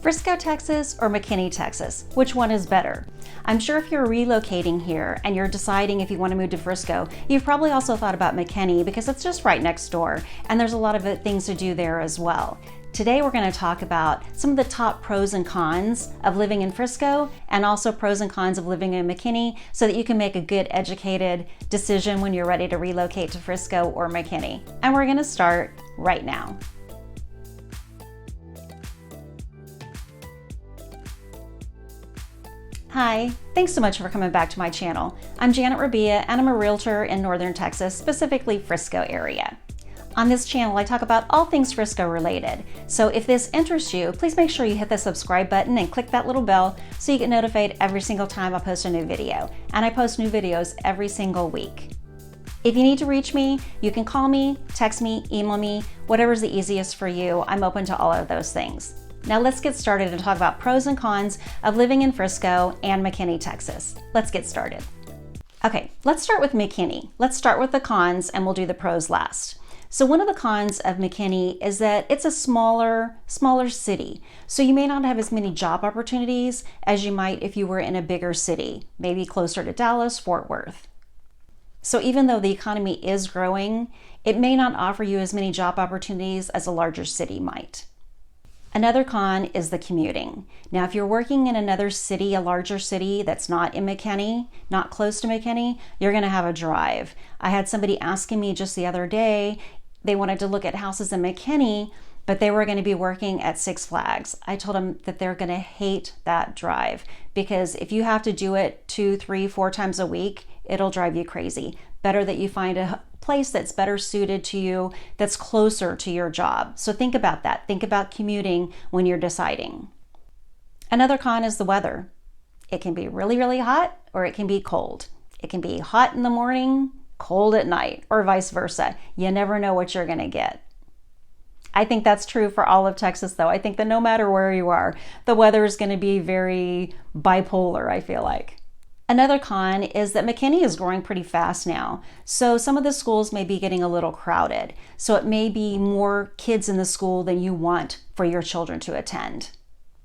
Frisco, Texas or McKinney, Texas? Which one is better? I'm sure if you're relocating here and you're deciding if you want to move to Frisco, you've probably also thought about McKinney because it's just right next door and there's a lot of things to do there as well. Today we're going to talk about some of the top pros and cons of living in Frisco and also pros and cons of living in McKinney so that you can make a good educated decision when you're ready to relocate to Frisco or McKinney. And we're going to start right now. Hi, thanks so much for coming back to my channel. I'm Rabbia and I'm a realtor in Northern Texas, specifically Frisco area. On this channel, I talk about all things Frisco related. So if this interests you, please make sure you hit the subscribe button and click that little bell so you get notified every single time I post a new video. And I post new videos every single week. If you need to reach me, you can call me, text me, email me, whatever's the easiest for you. I'm open to all of those things. Now let's get started and talk about pros and cons of living in Frisco and McKinney, Texas. Let's get started. Okay, let's start with McKinney. Let's start with the cons and we'll do the pros last. So one of the cons of McKinney is that it's a smaller city. So you may not have as many job opportunities as you might if you were in a bigger city, maybe closer to Dallas, Fort Worth. So even though the economy is growing, it may not offer you as many job opportunities as a larger city might. Another con is the commuting. Now, if you're working in another city, a larger city that's not in McKinney, not close to McKinney, you're gonna have a drive. I had somebody asking me just the other day, they wanted to look at houses in McKinney, but they were gonna be working at Six Flags. I told them that they're gonna hate that drive because if you have to do it 2, 3, 4 times a week, it'll drive you crazy. Better that you find a place that's better suited to you, that's closer to your job. So think about that. Think about commuting when you're deciding. Another con is the weather. It can be really, really hot or it can be cold. It can be hot in the morning, cold at night, or vice versa. You never know what you're gonna get. I think that's true for all of Texas though. I think that no matter where you are, the weather is gonna be very bipolar, I feel like. Another con is that McKinney is growing pretty fast now. So some of the schools may be getting a little crowded. So it may be more kids in the school than you want for your children to attend.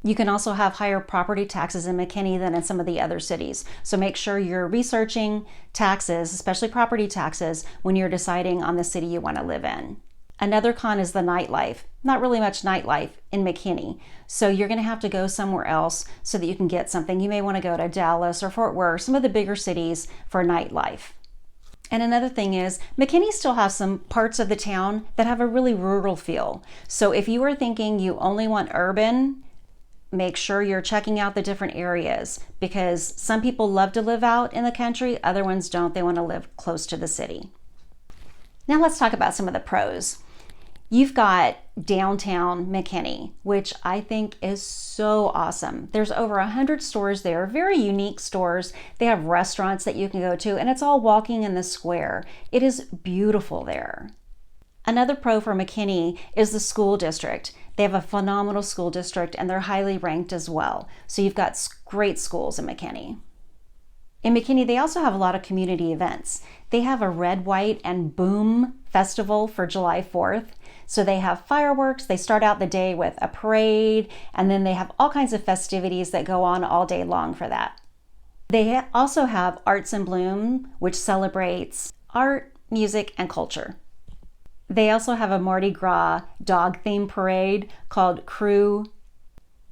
You can also have higher property taxes in McKinney than in some of the other cities. So make sure you're researching taxes, especially property taxes, when you're deciding on the city you want to live in. Another con is the nightlife. Not really much nightlife in McKinney. So you're going to have to go somewhere else so that you can get something. You may want to go to Dallas or Fort Worth, some of the bigger cities for nightlife. And another thing is McKinney still has some parts of the town that have a really rural feel. So if you are thinking you only want urban, make sure you're checking out the different areas because some people love to live out in the country, other ones don't. They want to live close to the city. Now let's talk about some of the pros. You've got downtown McKinney, which I think is so awesome. There's over 100 stores there, very unique stores. They have restaurants that you can go to, and it's all walking in the square. It is beautiful there. Another pro for McKinney is the school district. They have a phenomenal school district, and they're highly ranked as well. So you've got great schools in McKinney. In McKinney, they also have a lot of community events. They have a Red, White, and Boom festival for July 4th. So they have fireworks. They start out the day with a parade, and then they have all kinds of festivities that go on all day long for that. They also have Arts in Bloom, which celebrates art, music, and culture. They also have a Mardi Gras dog theme parade called Crew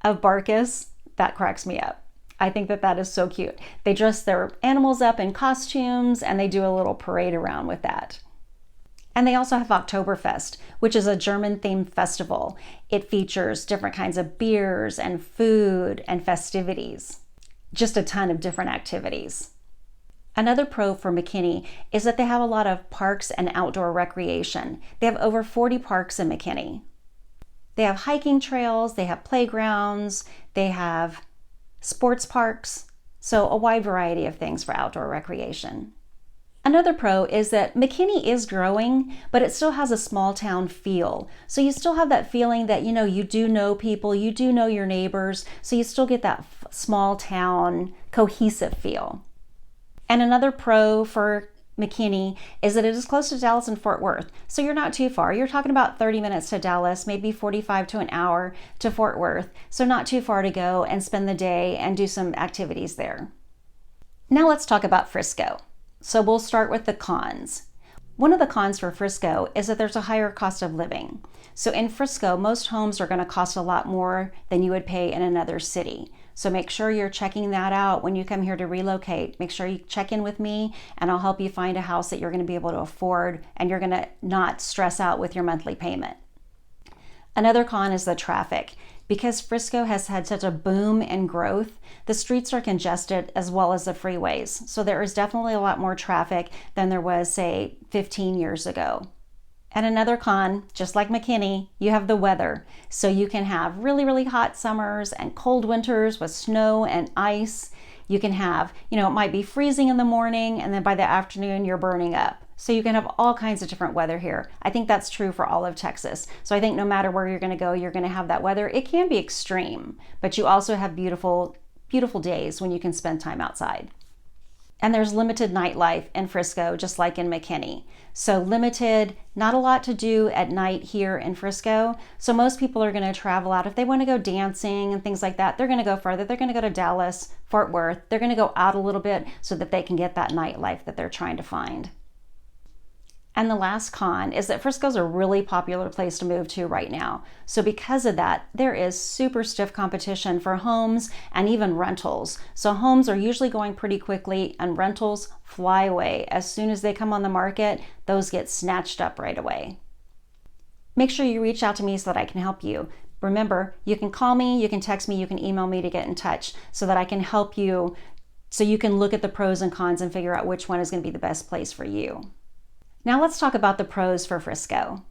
of Barkus. That cracks me up. I think that is so cute. They dress their animals up in costumes and they do a little parade around with that. And they also have Oktoberfest, which is a German-themed festival. It features different kinds of beers and food and festivities. Just a ton of different activities. Another pro for McKinney is that they have a lot of parks and outdoor recreation. They have over 40 parks in McKinney. They have hiking trails, they have playgrounds, they have sports parks, so a wide variety of things for outdoor recreation. Another pro is that McKinney is growing, but it still has a small town feel. So you still have that feeling that, you do know people, you do know your neighbors, so you still get that small town cohesive feel. And another pro for McKinney is that it is close to Dallas and Fort Worth. So you're not too far. You're talking about 30 minutes to Dallas, maybe 45 to an hour to Fort Worth. So not too far to go and spend the day and do some activities there. Now let's talk about Frisco. So we'll start with the cons. One of the cons for Frisco is that there's a higher cost of living. So in Frisco, most homes are going to cost a lot more than you would pay in another city. So make sure you're checking that out when you come here to relocate. Make sure you check in with me and I'll help you find a house that you're going to be able to afford and you're going to not stress out with your monthly payment. Another con is the traffic. Because Frisco has had such a boom in growth, the streets are congested as well as the freeways. So there is definitely a lot more traffic than there was, say, 15 years ago. And another con, just like McKinney, you have the weather. So you can have really, really hot summers and cold winters with snow and ice. You can have, it might be freezing in the morning and then by the afternoon you're burning up. So you can have all kinds of different weather here. I think that's true for all of Texas. So I think no matter where you're going to go, you're going to have that weather. It can be extreme, but you also have beautiful, beautiful days when you can spend time outside. And there's limited nightlife in Frisco, just like in McKinney. So limited, not a lot to do at night here in Frisco. So most people are going to travel out. If they want to go dancing and things like that, they're going to go further. They're going to go to Dallas, Fort Worth. They're going to go out a little bit so that they can get that nightlife that they're trying to find. And the last con is that Frisco's a really popular place to move to right now. So because of that, there is super stiff competition for homes and even rentals. So homes are usually going pretty quickly and rentals fly away. As soon as they come on the market, those get snatched up right away. Make sure you reach out to me so that I can help you. Remember, you can call me, you can text me, you can email me to get in touch so that I can help you so you can look at the pros and cons and figure out which one is going to be the best place for you. Now let's talk about the pros for Frisco.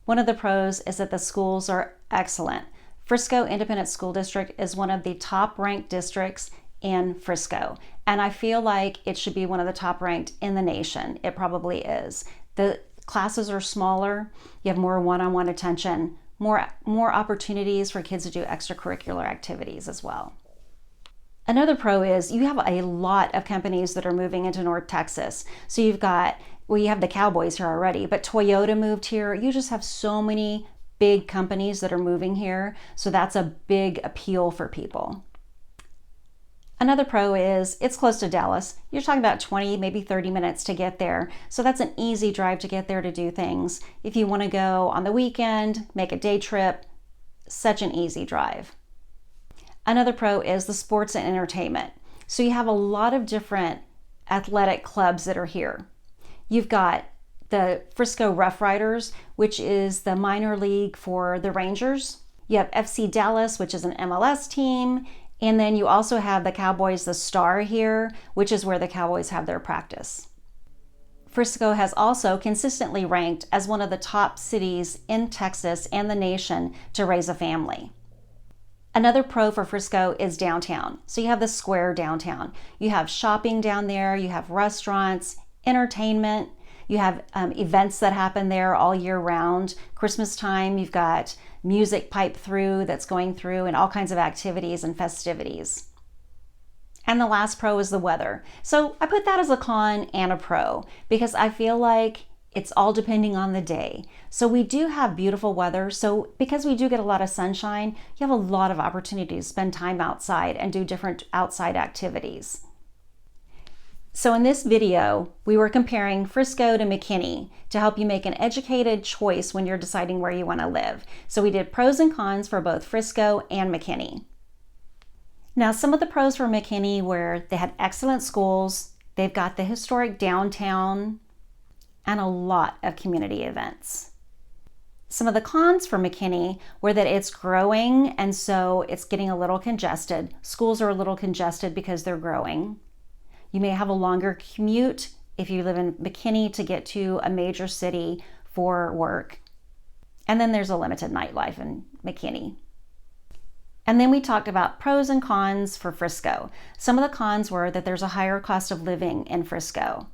One of the pros is that the schools are excellent. Frisco Independent School District is one of the top ranked districts in Frisco, and I feel like it should be one of the top ranked in the nation. It probably is. The classes are smaller, you have more one-on-one attention, more opportunities for kids to do extracurricular activities as well. Another pro is you have a lot of companies that are moving into North Texas. So you have the Cowboys here already, but Toyota moved here. You just have so many big companies that are moving here. So that's a big appeal for people. Another pro is it's close to Dallas. You're talking about 20, maybe 30 minutes to get there. So that's an easy drive to get there to do things. If you want to go on the weekend, make a day trip, such an easy drive. Another pro is the sports and entertainment. So you have a lot of different athletic clubs that are here. You've got the Frisco Rough Riders, which is the minor league for the Rangers. You have FC Dallas, which is an MLS team. And then you also have the Cowboys, the Star here, which is where the Cowboys have their practice. Frisco has also consistently ranked as one of the top cities in Texas and the nation to raise a family. Another pro for Frisco is downtown. So you have the square downtown. You have shopping down there, you have restaurants, entertainment, you have events that happen there all year round. Christmas time, you've got music piped through that's going through and all kinds of activities and festivities. And the last pro is the weather. So I put that as a con and a pro because I feel like it's all depending on the day. So we do have beautiful weather. So because we do get a lot of sunshine, you have a lot of opportunities to spend time outside and do different outside activities. So in this video, we were comparing Frisco to McKinney to help you make an educated choice when you're deciding where you want to live. So we did pros and cons for both Frisco and McKinney. Now, some of the pros for McKinney were they had excellent schools, they've got the historic downtown, and a lot of community events. Some of the cons for McKinney were that it's growing and so it's getting a little congested. Schools are a little congested because they're growing. You may have a longer commute if you live in McKinney to get to a major city for work. And then there's a limited nightlife in McKinney. And then we talked about pros and cons for Frisco. Some of the cons were that there's a higher cost of living in Frisco.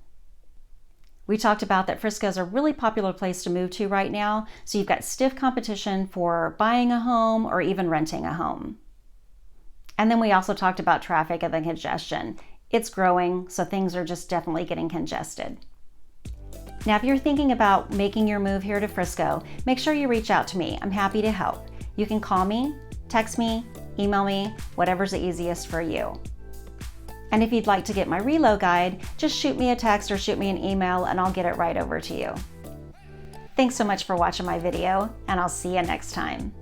We talked about that Frisco is a really popular place to move to right now. So you've got stiff competition for buying a home or even renting a home. And then we also talked about traffic and the congestion. it's growing, so things are just definitely getting congested. Now, if you're thinking about making your move here to Frisco, make sure you reach out to me. I'm happy to help. You can call me, text me, email me, whatever's the easiest for you. And if you'd like to get my reload guide, just shoot me a text or shoot me an email and I'll get it right over to you. Thanks so much for watching my video, and I'll see you next time.